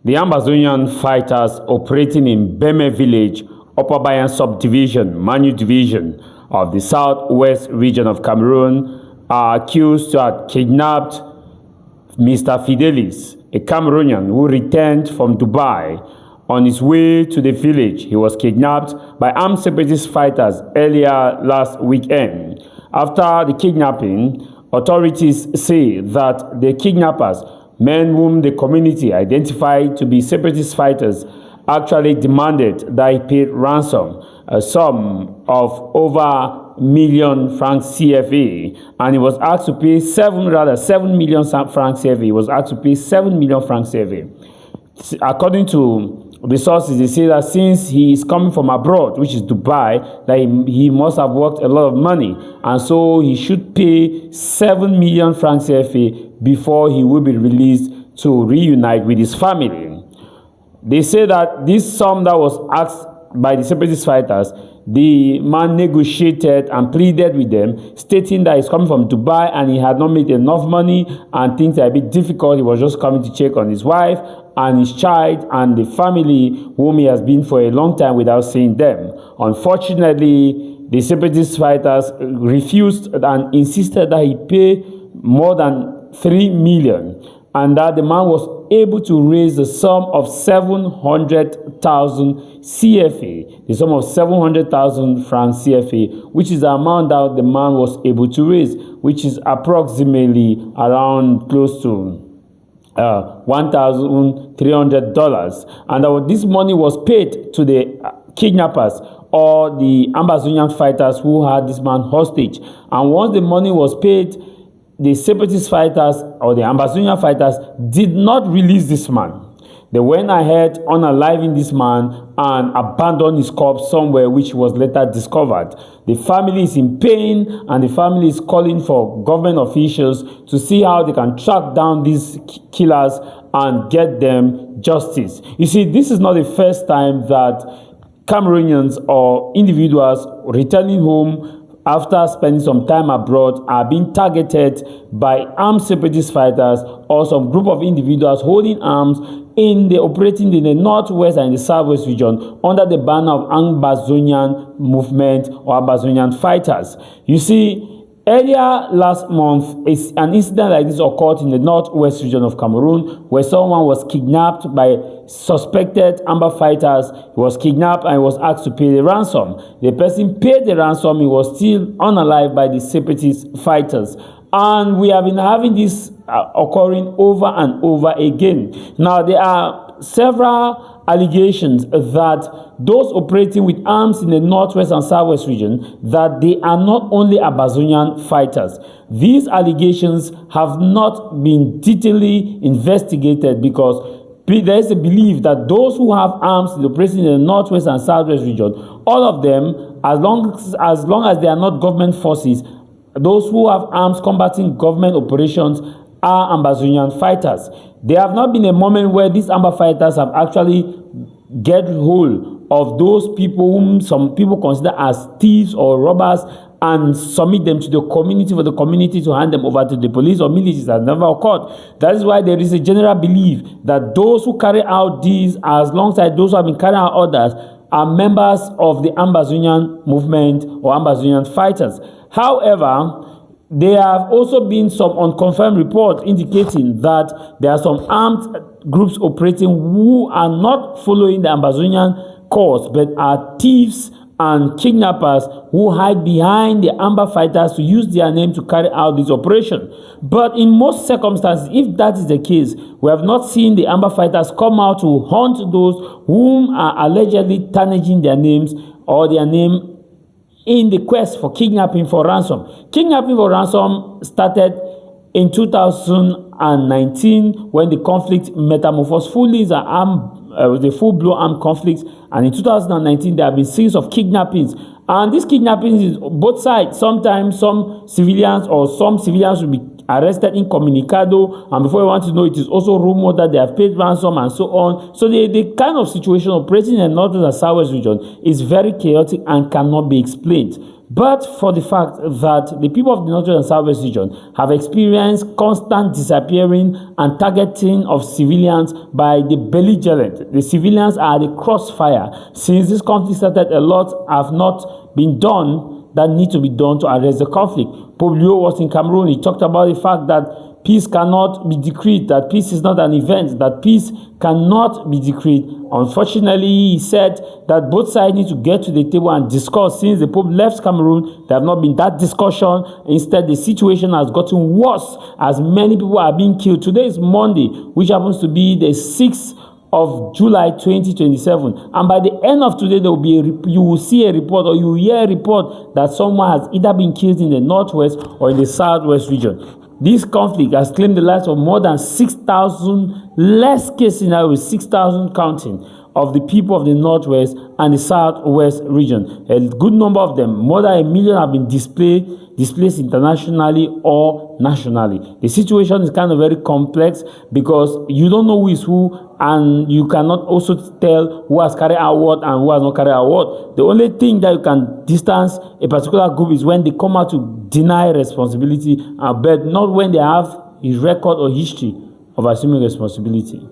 The Ambazonian fighters operating in Beme village, Upper Bayan subdivision, Manu division of the southwest region of Cameroon are accused to have kidnapped Mr. Fidelis, a Cameroonian who returned from Dubai. On his way to the village, he was kidnapped by armed separatist fighters earlier last weekend. After the kidnapping, authorities say that the kidnappers, men whom the community identified to be separatist fighters, actually demanded that he paid ransom, a sum of over million francs CFA, and he was asked to pay 7 million francs CFA. He was asked to pay 7 million francs CFA. According to the sources, they say that since he is coming from abroad, which is Dubai, that he must have worked a lot of money, and so he should pay 7 million francs CFA before he will be released to reunite with his family. They say that this sum that was asked by the separatist fighters, the man negotiated and pleaded with them, stating that he's coming from Dubai and he had not made enough money and things are a bit difficult. He was just coming to check on his wife and his child and the family whom he has been for a long time without seeing them. Unfortunately, the separatist fighters refused and insisted that he pay more than 3 million, and that the man was able to raise the sum of 700,000 CFA, the sum of 700,000 francs CFA, which is the amount that the man was able to raise, which is approximately around close to $1,300. And this money was paid to the kidnappers or the Ambazonian fighters who had this man hostage. And once the money was paid, the separatist fighters or the Ambazonian fighters did not release this man. They went ahead unaliving this man and abandoned his corpse somewhere, which was later discovered. The family is in pain and the family is calling for government officials to see how they can track down these killers and get them justice. You see, this is not the first time that Cameroonians or individuals returning home after spending some time abroad are being targeted by armed separatist fighters or some group of individuals holding arms operating in the northwest and the southwest region under the banner of Ambazonian movement or Ambazonian fighters. You see, earlier last month, an incident like this occurred in the northwest region of Cameroon, where someone was kidnapped by suspected Amba fighters. He was kidnapped and he was asked to pay the ransom. The person paid the ransom. He was still unalive by the separatist fighters. And we have been having this occurring over and over again. Now, there are several allegations that those operating with arms in the northwest and southwest region, that they are not only Ambazonian fighters. These allegations have not been detailedly investigated because there is a belief that those who have arms operating in the northwest and southwest region, all of them, as long as they are not government forces, those who have arms combating government operations are Ambazonian fighters. There have not been a moment where these Amba fighters have actually get hold of those people whom some people consider as thieves or robbers and submit them to the community for the community to hand them over to the police or militaries. That never occurred. That is why there is a general belief that those who carry out these, as alongside those who have been carrying out orders, are members of the Ambazonian movement or Ambazonian fighters. However, there have also been some unconfirmed reports indicating that there are some armed groups operating who are not following the Ambazonian cause, but are thieves and kidnappers who hide behind the Amba fighters to use their name to carry out this operation. But in most circumstances, if that is the case, we have not seen the Amba fighters come out to hunt those whom are allegedly tarnishing their names or their name in the quest for kidnapping for ransom. Kidnapping for ransom started in 2019 when the conflict metamorphosed fully as the full-blown armed conflict, and in 2019 there have been series of kidnappings, and these kidnappings is both sides. Sometimes some civilians will be arrested incommunicado, and before you want to know, it is also rumored that they have paid ransom and so on. So the kind of situation operating in the northwest and southwest region is very chaotic and cannot be explained. But for the fact that the people of the northwest and southwest region have experienced constant disappearing and targeting of civilians by the belligerent. The civilians are the crossfire. Since this conflict started, a lot have not been done that need to be done to arrest the conflict. Pope Leo was in Cameroon. He talked about the fact that peace cannot be decreed, that peace is not an event, that peace cannot be decreed. Unfortunately, he said that both sides need to get to the table and discuss. Since the Pope left Cameroon, there have not been that discussion. Instead, the situation has gotten worse as many people are being killed. Today is Monday, which happens to be the 6th of July 2027, and by the end of today there will be you will see a report, or you will hear a report that someone has either been killed in the northwest or in the southwest region. This conflict has claimed the lives of more than 6,000, less case scenario, 6,000 counting, of the people of the northwest and the southwest region. A good number of them, more than 1 million, have been displaced internationally or nationally. The situation is kind of very complex because you don't know who is who, and you cannot also tell who has carried out what and who has not carried out what. The only thing that you can distance a particular group is when they come out to deny responsibility, but not when they have a record or history of assuming responsibility.